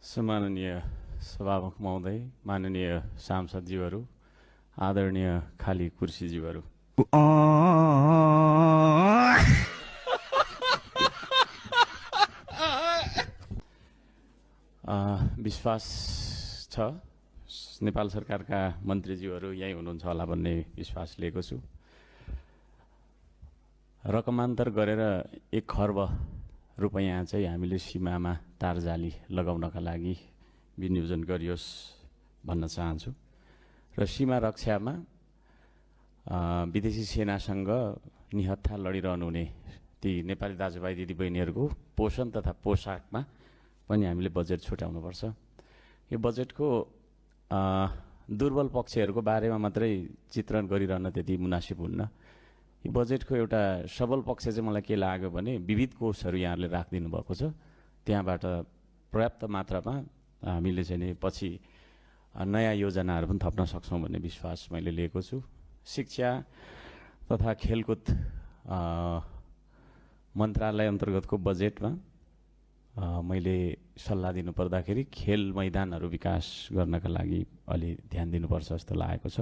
सम्माननीय सभामुख महोदय, माननीय सांसदज्यूहरू, आदरणीय खाली कुर्सीज्यूहरू, विश्वास छ नेपाल सरकारका मन्त्रीज्यूहरू यहीँ हुनुहुन्छ होला भन्ने विश्वास लिएको छु। रकमान्तर गरेर 1 खर्ब रुपैयाँ चाहिँ हामीले सीमामा तारजाली लगाउनका लागि विनियोजन गरियोस् भन्न चाहन्छु र सीमा रक्षामा विदेशी सेनासँग निहत्था लडिरहनु हुने ती नेपाली दाजुभाइ दिदीबहिनीहरूको पोषण तथा पोसाकमा पनि हामीले बजेट छुट्याउनुपर्छ। यो बजेटको दुर्बल पक्षहरूको बारेमा मात्रै चित्रण गरिरहन त्यति मुनासिब हुन्न। यो बजेटको एउटा सबल पक्ष चाहिँ मलाई के लाग्यो भने विविध कोषहरू यहाँले राखिदिनु भएको छ, त्यहाँबाट पर्याप्त मात्रामा हामीले चाहिँ नि पछि नयाँ योजनाहरू पनि थप्न सक्छौँ भन्ने विश्वास मैले लिएको छु। शिक्षा तथा खेलकुद मन्त्रालय अन्तर्गतको बजेटमा मैले सल्लाह दिनु पर्दाखेरि खेल मैदानहरू विकास गर्नका लागि अलि ध्यान दिनुपर्छ जस्तो लागेको छ।